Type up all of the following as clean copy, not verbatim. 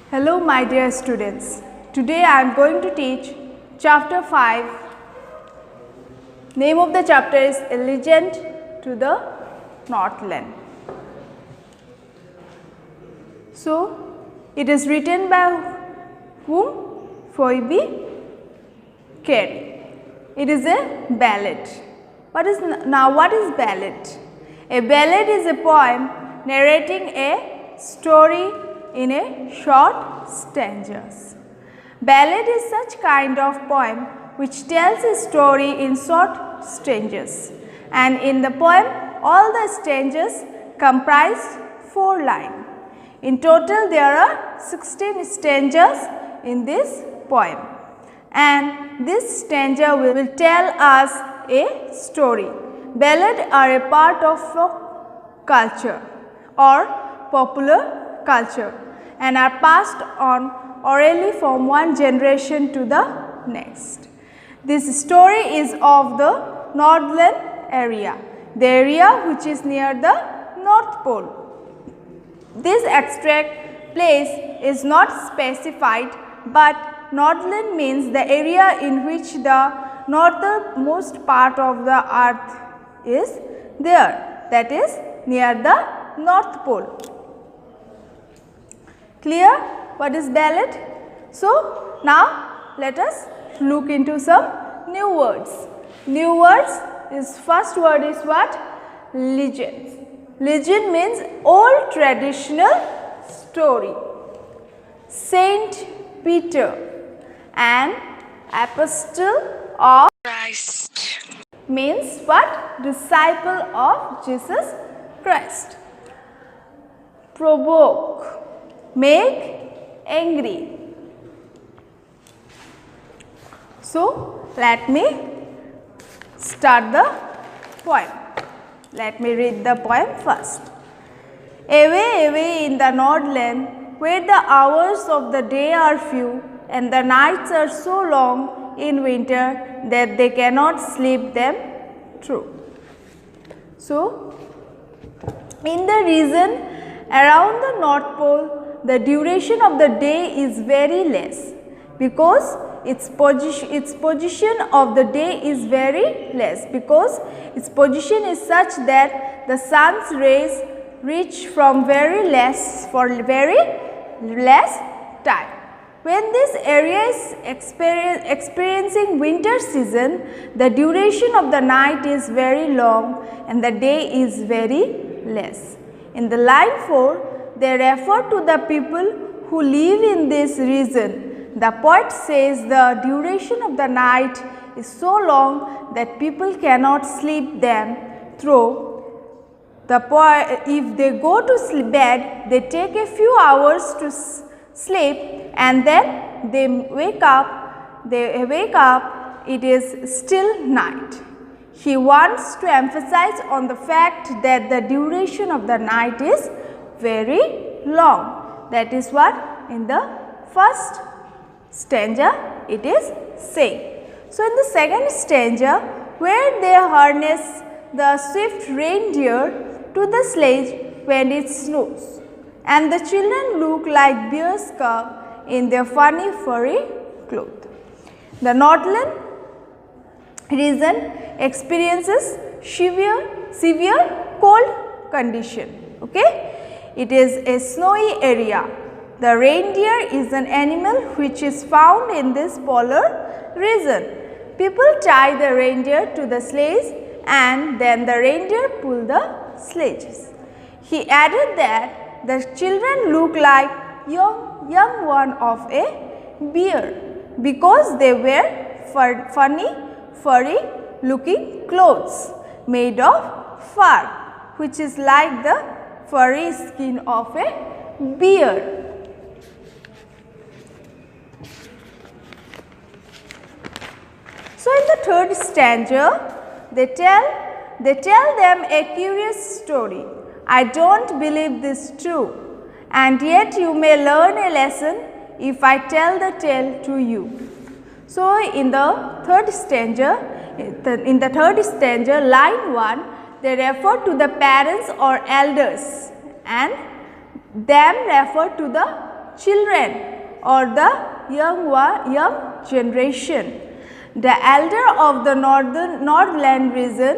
Hello my dear students, today I am going to teach chapter 5. Name of the chapter is A Legend to the Northland. So, it is written by whom? Phoebe Cary. It is a ballad. What is ballad? A ballad is a poem narrating a story in a short stanzas. Ballad is such kind of poem which tells a story in short stanzas, and in the poem all the stanzas comprise 4 lines. In total there are 16 stanzas in this poem, and this stanza will tell us a story. Ballads are a part of folk culture or popular culture and are passed on orally from one generation to the next. This story is of the Northland area, the area which is near the North Pole. This abstract place is not specified, but Northland means the area in which the northernmost part of the earth is there, that is near the North Pole. Clear what is ballad? So, now let us look into some new words. New words is first word is what? Legend. Legend means old traditional story. Saint Peter, an apostle of Christ, means what? Disciple of Jesus Christ. Provoke, make angry. So, let me start the poem. Let me read the poem first. Away, away in the Northland, where the hours of the day are few and the nights are so long in winter that they cannot sleep them through. So, in the region around the North Pole, the duration of the day is very less because its position of the day is very less, because its position is such that the sun's rays reach from very less time. When this area is experiencing winter season, the duration of the night is very long and the day is very less. In the line 4, they refer to the people who live in this region. The poet says the duration of the night is so long that people cannot sleep them through. If they go to bed, they take a few hours to sleep and then they wake up, it is still night. He wants to emphasize on the fact that the duration of the night is very long. That is what in the first stanza it is saying. So, in the second stanza, where they harness the swift reindeer to the sledge when it snows, and the children look like bear's cub in their funny furry clothes. The Northland region experiences severe cold condition. Okay? It is a snowy area. The reindeer is an animal which is found in this polar region. People tie the reindeer to the sledge and then the reindeer pull the sledges. He added that the children look like young one of a bear because they wear funny furry looking clothes made of fur, which is like the furry skin of a bear. So, in the third stanza, they tell them a curious story. I don't believe this true, and yet you may learn a lesson if I tell the tale to you. So, in the third stanza, line 1, they refer to the parents or elders, and them refer to the children or the young generation. The elder of the Nordland region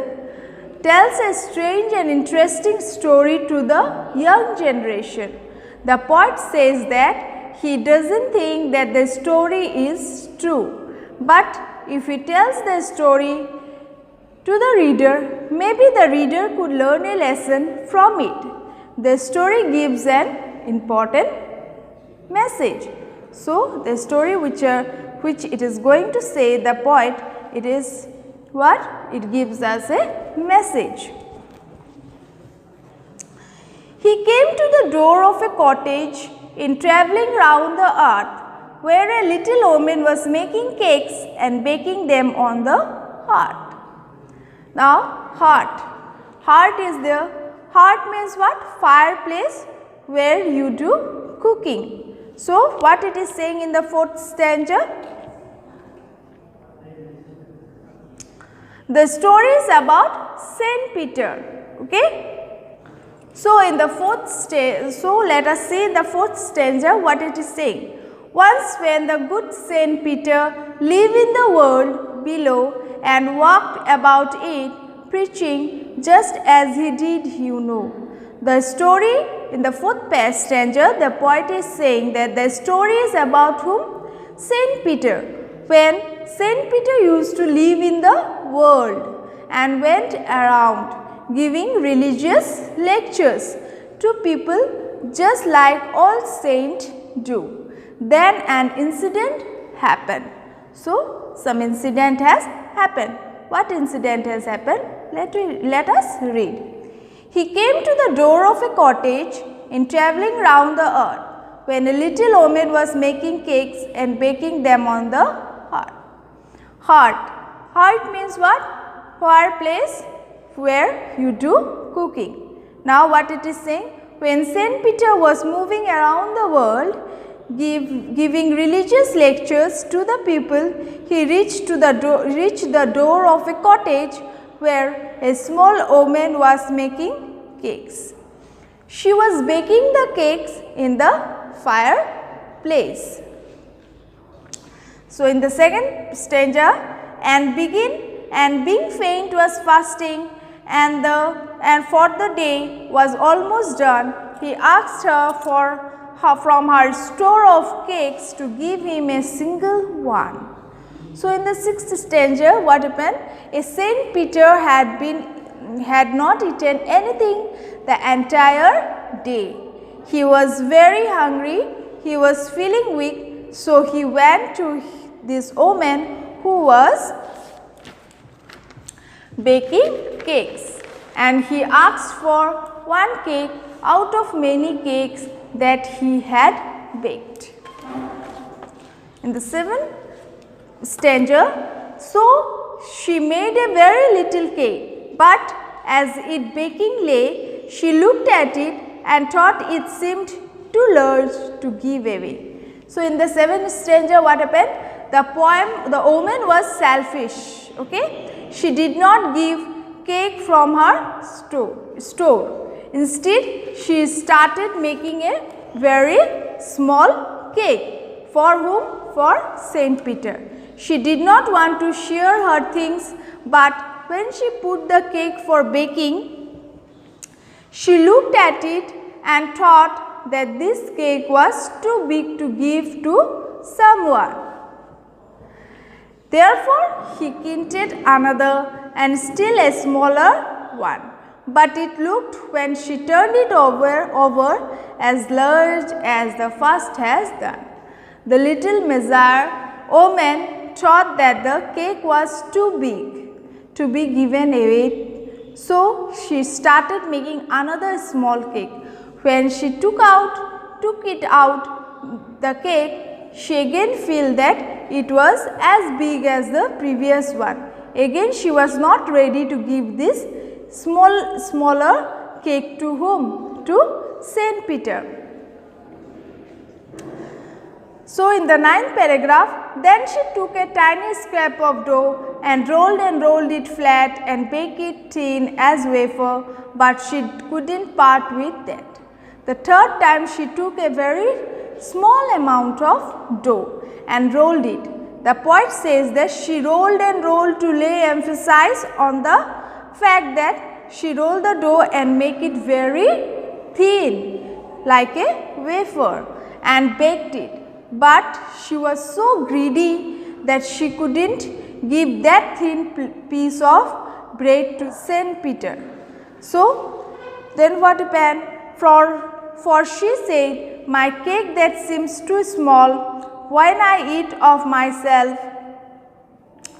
tells a strange and interesting story to the young generation. The poet says that he doesn't think that the story is true, but if he tells the story to the reader, maybe the reader could learn a lesson from it. The story gives an important message. So, the story which it is going to say, the poet, it is what? It gives us a message. He came to the door of a cottage in travelling round the earth, where a little woman was making cakes and baking them on the hearth. Now, hearth is there. Hearth means what? Fireplace where you do cooking. So, what it is saying in the 4th stanza? The story is about Saint Peter. Okay. So, in the 4th stanza, so let us see in the 4th stanza what it is saying. Once when the good Saint Peter lived in the world below and walked about it, preaching just as he did, you know. The story in the 4th stanza, the poet is saying that the story is about whom? Saint Peter. When Saint Peter used to live in the world and went around giving religious lectures to people just like all saints do. Then an incident happened. So, some incident has happened. What incident has happened? Let us read. He came to the door of a cottage in travelling round the earth, when a little woman was making cakes and baking them on the hearth. Hearth means what? Fireplace where you do cooking. Now, what it is saying? When Saint Peter was moving around the world, giving religious lectures to the people, he reached the door of a cottage where a small woman was making cakes. She was baking the cakes in the fireplace. So, in the 2nd stanza, and being faint was fasting, and for the day was almost done, he asked her from her store of cakes to give him a single one. So, in the 6th stanza, what happened? A Saint Peter had not eaten anything the entire day. He was very hungry, he was feeling weak, so he went to this woman who was baking cakes, and he asked for one cake out of many cakes that he had baked. In the 7th stanza, so she made a very little cake, but as it baking lay, she looked at it and thought it seemed too large to give away. So, in the 7th stanza, what happened? The woman was selfish. Okay, she did not give cake from her store. Instead, she started making a very small cake. For whom? For Saint Peter. She did not want to share her things, but when she put the cake for baking, she looked at it and thought that this cake was too big to give to someone. Therefore, he kindled another and still a smaller one. But it looked, when she turned it over as large as the first has done. The little woman thought that the cake was too big to be given away, so she started making another small cake. When she took it out the cake, she again felt that it was as big as the previous one. Again, she was not ready to give this smaller cake to whom? To Saint Peter. So, in the 9th paragraph, then she took a tiny scrap of dough and rolled it flat and baked it thin as wafer, but she couldn't part with that. The 3rd time she took a very small amount of dough and rolled it. The poet says that she rolled and rolled to lay emphasis on the fact that she rolled the dough and make it very thin like a wafer and baked it. But she was so greedy that she couldn't give that thin piece of bread to Saint Peter. So then what happened? For she said, my cake that seems too small when I eat of myself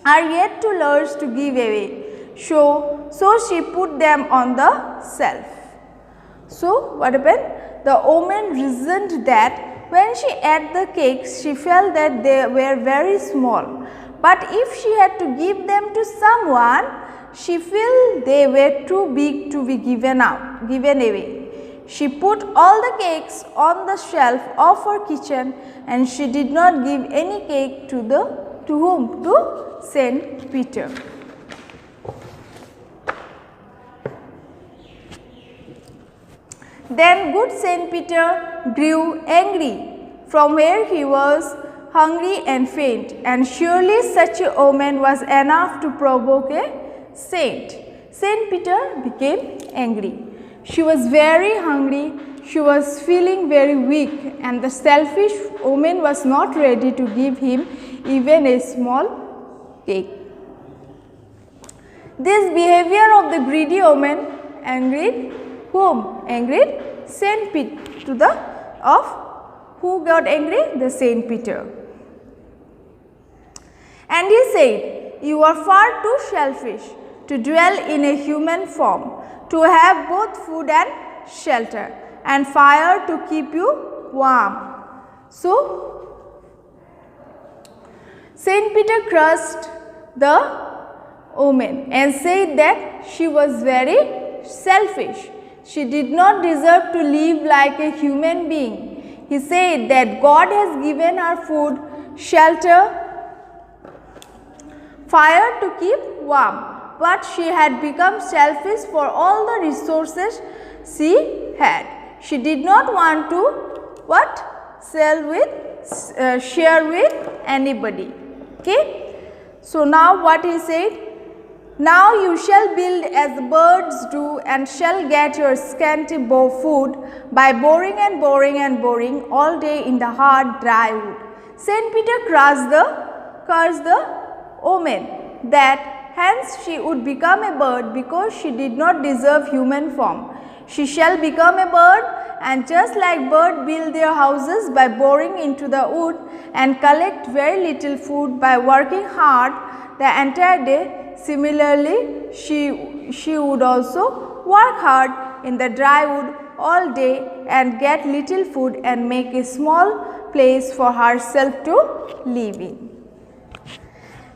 are yet too large to give away. So she put them on the shelf. So what happened? The woman reasoned that when she ate the cakes, she felt that they were very small. But if she had to give them to someone, she felt they were too big to be given away. She put all the cakes on the shelf of her kitchen, and she did not give any cake to whom? To Saint Peter. Then good Saint Peter grew angry from where he was hungry and faint, and surely such a woman was enough to provoke a saint. Saint Peter became angry. She was very hungry, she was feeling very weak, and the selfish woman was not ready to give him even a small cake. This behavior of the greedy woman angered whom? Angered Saint Peter. Who got angry? The Saint Peter. And he said, you are far too selfish to dwell in a human form, to have both food and shelter, and fire to keep you warm. So Saint Peter cursed the woman and said that she was very selfish. She did not deserve to live like a human being. He said that God has given her food, shelter, fire to keep warm, but she had become selfish for all the resources she had. She did not want to share with anybody. Okay. So now what he said? Now you shall build as the birds do, and shall get your scanty food by boring and boring and boring all day in the hard dry wood. Saint Peter cursed the woman that hence she would become a bird because she did not deserve human form. She shall become a bird, and just like birds build their houses by boring into the wood and collect very little food by working hard the entire day, similarly she would also work hard in the dry wood all day and get little food and make a small place for herself to live in.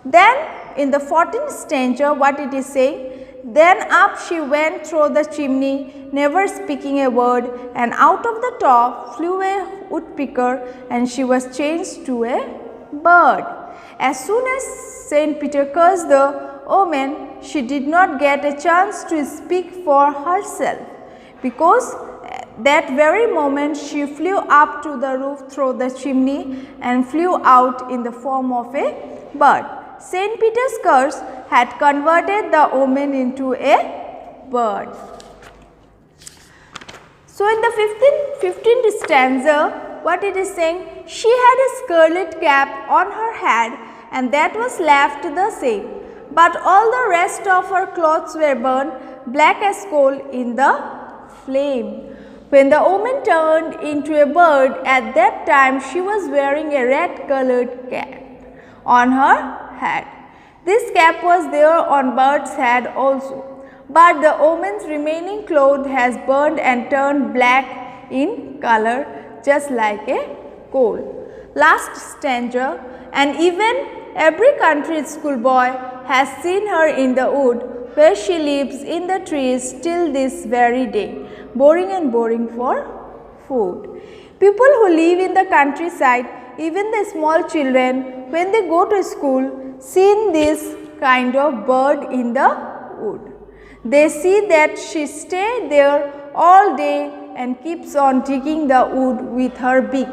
Then in the 14th stanza, what it is saying? Then up she went through the chimney, never speaking a word, and out of the top flew a woodpecker, and she was changed to a bird. As soon as Saint Peter cursed the woman, she did not get a chance to speak for herself, because that very moment she flew up to the roof through the chimney and flew out in the form of a bird. Saint Peter's curse had converted the woman into a bird. So in the 15th stanza, what it is saying? She had a scarlet cap on her head, and that was left the same, but all the rest of her clothes were burned black as coal in the flame. When the woman turned into a bird, at that time she was wearing a red colored cap on her head. This cap was there on bird's head also, but the woman's remaining cloth has burned and turned black in color, just like a coal. Last stanza, and even every country schoolboy has seen her in the wood where she lives in the trees till this very day, boring and boring for food. People who live in the countryside, even the small children, when they go to school, see this kind of bird in the wood. They see that she stays there all day and keeps on digging the wood with her beak.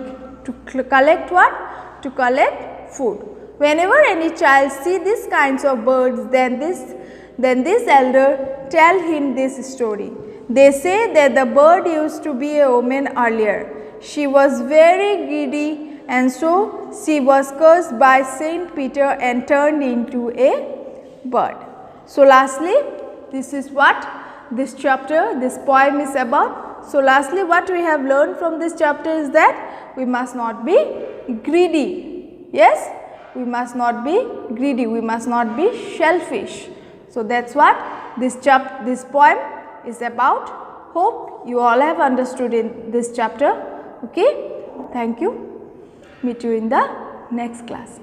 To collect what? To collect food. Whenever any child see these kinds of birds, then this elder tell him this story. They say that the bird used to be a woman earlier. She was very greedy, and so she was cursed by Saint Peter and turned into a bird. So lastly, this is what this chapter, this poem is about. So lastly, what we have learned from this chapter is that we must not be greedy. Yes, we must not be greedy, we must not be selfish. So that's what this poem is about. Hope you all have understood in this chapter. Okay, thank you. Meet you in the next class.